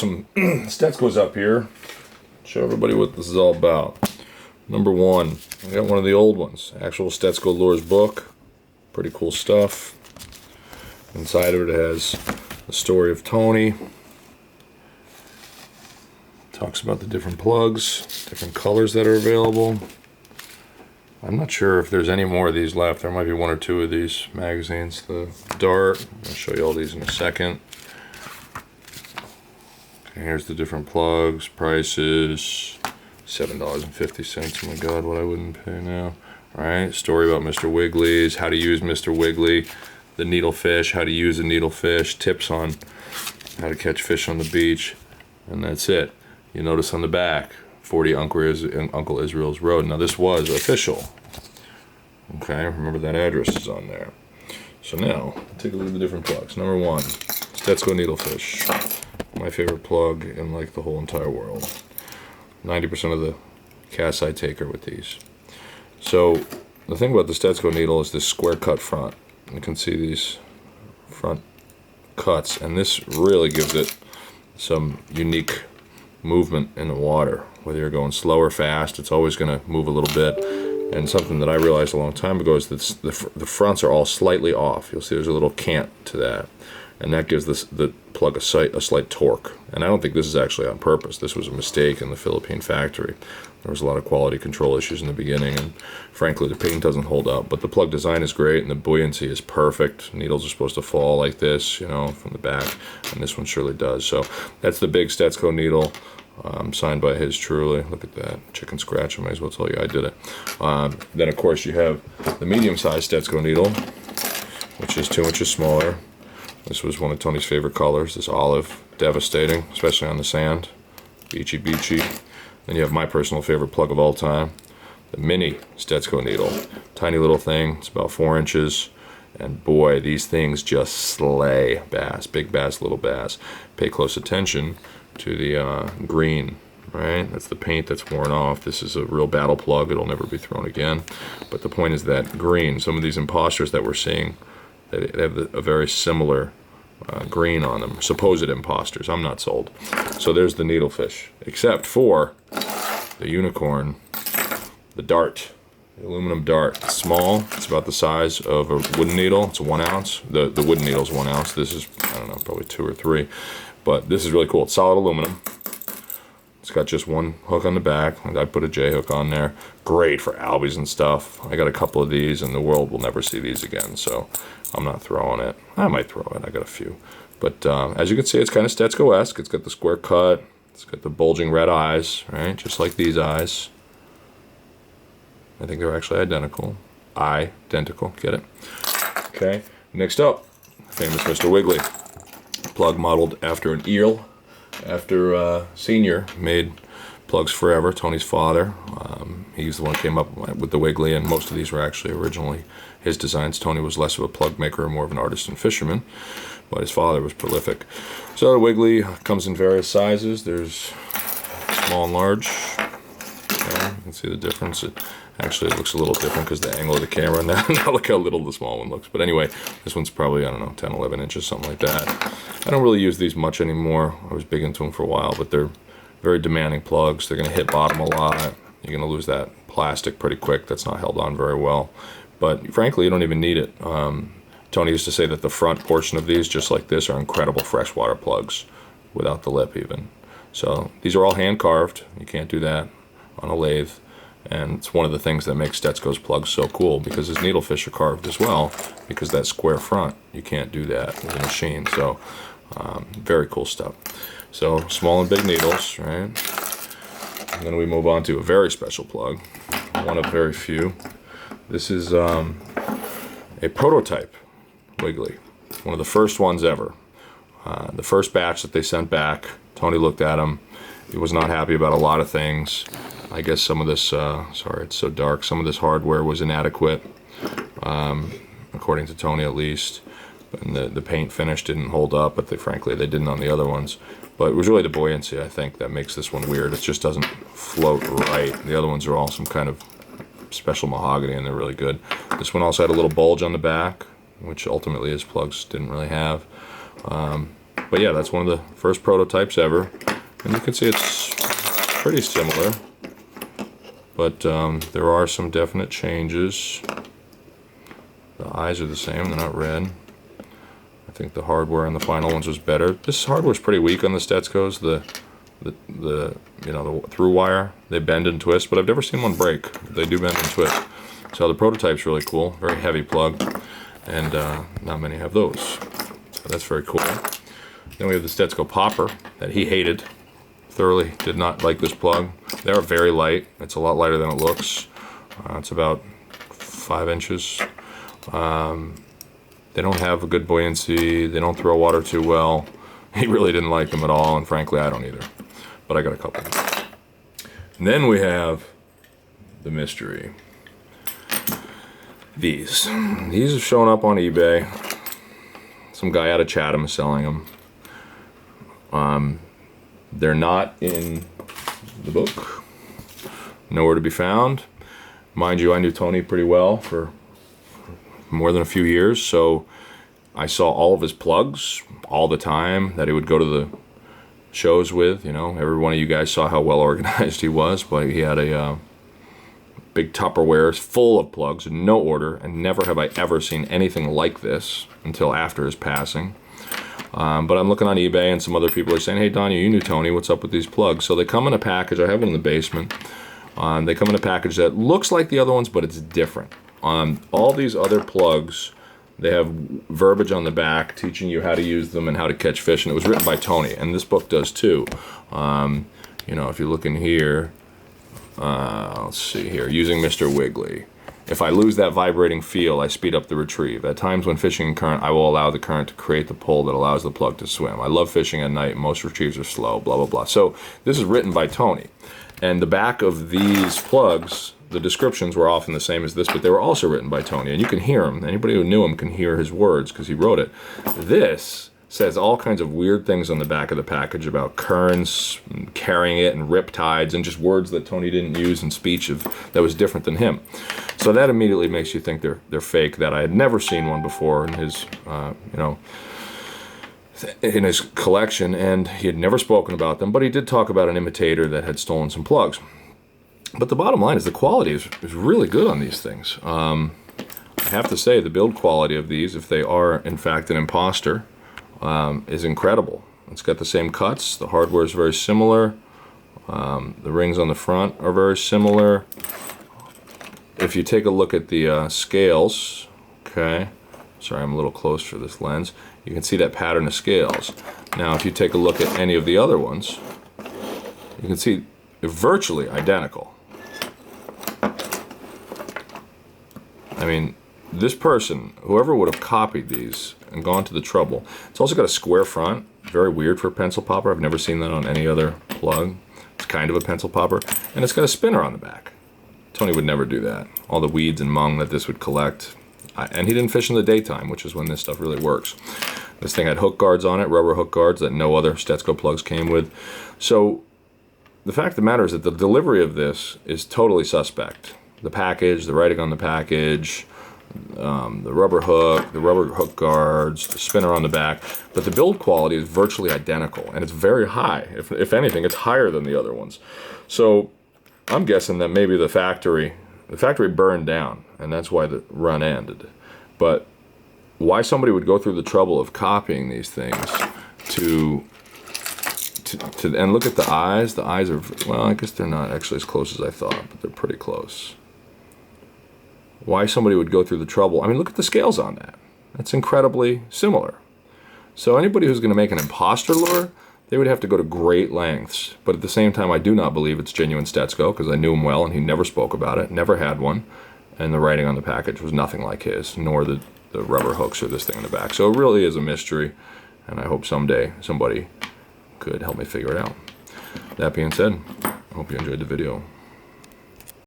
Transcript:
Some Stetzko's up here. Show everybody what this is all about. Number one, I got one of the old ones. Actual Stetzko Lures book. Pretty cool stuff. Inside of it has the story of Tony. Talks about the different plugs, different colors that are available. I'm not sure if there's any more of these left. There might be one or two of these magazines. The Dart, I'll show you all these in a second. Okay, here's the different plugs, prices, $7.50. Oh my God, what I wouldn't pay now. All right, story about Mr. Wiggly's, how to use Mr. Wiggly, the needlefish, how to use a needlefish, tips on how to catch fish on the beach, and that's it. You notice on the back, 40 Uncle Israel's Road. Now this was official. Okay, remember that address is on there. So now, take a look at the different plugs. Number one, Stetzko Needlefish. My favorite plug in like the whole entire world. 90% of the casts I take are with these. So the thing about the Stetzko needle is this square cut front. You can see these front cuts, and this really gives it some unique movement in the water. Whether you're going slow or fast, it's always going to move a little bit. And something that I realized a long time ago is that the fronts are all slightly off. You'll see there's a little cant to that, and that gives the plug a slight torque. And I don't think this is actually on purpose. This was a mistake in the Philippine factory. There was a lot of quality control issues in the beginning, and frankly the paint doesn't hold up. But the plug design is great, and the buoyancy is perfect. Needles are supposed to fall like this, you know, from the back, and this one surely does. So that's the big Stetzko needle. Signed by his truly. Look at that chicken scratch. I might as well tell you I did it. Then of course you have the medium-sized Stetzko needle, which is 2 inches smaller. This was one of Tony's favorite colors, this olive. Devastating, especially on the sand. Beachy, beachy. Then you have my personal favorite plug of all time, the mini Stetzko needle. Tiny little thing, it's about 4 inches. And boy, these things just slay bass. Big bass, little bass. Pay close attention to the green, right? That's the paint that's worn off. This is a real battle plug. It'll never be thrown again. But the point is that green, some of these imposters that we're seeing, they have a very similar green on them. Supposed imposters. I'm not sold. So there's the needlefish, except for the unicorn, the Dart. The aluminum Dart. It's small. It's about the size of a wooden needle. It's a 1 ounce. The wooden needle is 1 ounce. This is, I don't know, probably 2 or 3. But this is really cool. It's solid aluminum. It's got just one hook on the back. I put a J hook on there. Great for albies and stuff. I got a couple of these, and the world will never see these again. So I'm not throwing it. I might throw it. I got a few. But as you can see, it's kind of Stetzko-esque. It's got the square cut. It's got the bulging red eyes, right? Just like these eyes. I think they're actually identical. Identical. Get it? Okay. Next up, famous Mr. Wiggly. Plug modeled after an eel, after Senior made plugs forever, Tony's father. He's the one who came up with the Wiggly, and most of these were actually originally his designs. Tony was less of a plug maker and more of an artist and fisherman, but his father was prolific. So the Wiggly comes in various sizes. There's small and large. Okay, you can see the difference. Actually, it looks a little different because the angle of the camera. Now look how little the small one looks. But anyway, this one's probably, I don't know, 10, 11 inches, something like that. I don't really use these much anymore. I was big into them for a while, but they're very demanding plugs. They're going to hit bottom a lot. You're going to lose that plastic pretty quick. That's not held on very well. But frankly, you don't even need it. Tony used to say that the front portion of these, just like this, are incredible freshwater plugs without the lip even. So these are all hand carved. You can't do that on a lathe. And it's one of the things that makes Stetzko's plugs so cool, because his needlefish are carved as well, because that square front, you can't do that with a machine. So very cool stuff. So small and big needles, right? And then we move on to a very special plug, one of very few. This is a prototype Wiggly, one of the first ones ever. The first batch that they sent back, Tony looked at them. He was not happy about a lot of things. I guess some of this, sorry it's so dark, some of this hardware was inadequate, according to Tony at least. And the paint finish didn't hold up, but frankly they didn't on the other ones. But it was really the buoyancy, I think, that makes this one weird. It just doesn't float right. The other ones are all some kind of special mahogany, and they're really good. This one also had a little bulge on the back, which ultimately his plugs didn't really have. But yeah, that's one of the first prototypes ever. And you can see it's pretty similar. But there are some definite changes. The eyes are the same, they're not red. I think the hardware on the final ones was better. This hardware's pretty weak on the Stetzkos. The through wire, they bend and twist, but I've never seen one break. They do bend and twist. So the prototype's really cool, very heavy plug, and not many have those. So that's very cool. Then we have the Stetzko popper that he hated. Thoroughly did not like this plug. They are very light. It's a lot lighter than it looks. It's about 5 inches. They don't have a good buoyancy. They don't throw water too well. He really didn't like them at all, and frankly, I don't either. But I got a couple. And then we have the mystery. These have shown up on eBay. Some guy out of Chatham is selling them. They're not in the book. Nowhere to be found. Mind you, I knew Tony pretty well for more than a few years, so I saw all of his plugs all the time that he would go to the shows with. You know, every one of you guys saw how well organized he was, but he had a big Tupperware full of plugs in no order, and never have I ever seen anything like this until after his passing. But I'm looking on eBay, and some other people are saying, hey Don, you knew Tony, what's up with these plugs? So they come in a package. I have one in the basement. They come in a package that looks like the other ones, but it's different. All these other plugs, they have verbiage on the back teaching you how to use them and how to catch fish, and it was written by Tony, and this book does too. You know, if you look in here, let's see here, using Mr. Wiggly. If I lose that vibrating feel, I speed up the retrieve. At times when fishing in current, I will allow the current to create the pull that allows the plug to swim. I love fishing at night. Most retrieves are slow, blah, blah, blah. So this is written by Tony. And the back of these plugs, the descriptions were often the same as this, but they were also written by Tony. And you can hear him. Anybody who knew him can hear his words because he wrote it. This says all kinds of weird things on the back of the package about currents, and carrying it, and rip tides, and just words that Tony didn't use in speech that was different than him. So that immediately makes you think they're fake. That I had never seen one before in his, in his collection, and he had never spoken about them. But he did talk about an imitator that had stolen some plugs. But the bottom line is the quality is really good on these things. I have to say the build quality of these, if they are in fact an imposter, is incredible. It's got the same cuts. The hardware is very similar. The rings on the front are very similar. If you take a look at the scales, okay, sorry, I'm a little close for this lens, you can see that pattern of scales. Now, if you take a look at any of the other ones, you can see they're virtually identical. I mean, this person, whoever would have copied these and gone to the trouble, it's also got a square front, very weird for a pencil popper. I've never seen that on any other plug. It's kind of a pencil popper, and it's got a spinner on the back. Tony would never do that. All the weeds and mung that this would collect. And he didn't fish in the daytime, which is when this stuff really works. This thing had hook guards on it, rubber hook guards that no other Stetzko plugs came with. So the fact of the matter is that the delivery of this is totally suspect. The package, the writing on the package, the rubber hook guards, the spinner on the back, but the build quality is virtually identical, and it's very high. If anything, it's higher than the other ones. So I'm guessing that maybe the factory burned down, and that's why the run ended. But why somebody would go through the trouble of copying these things and look at the eyes. The eyes are, well, I guess they're not actually as close as I thought, but they're pretty close. Why somebody would go through the trouble, I mean, look at the scales on that. That's incredibly similar. So anybody who's going to make an imposter lure, they would have to go to great lengths. But at the same time, I do not believe it's genuine Stetzko, because I knew him well and he never spoke about it, never had one. And the writing on the package was nothing like his, nor the rubber hooks or this thing in the back. So it really is a mystery, and I hope someday somebody could help me figure it out. That being said, I hope you enjoyed the video.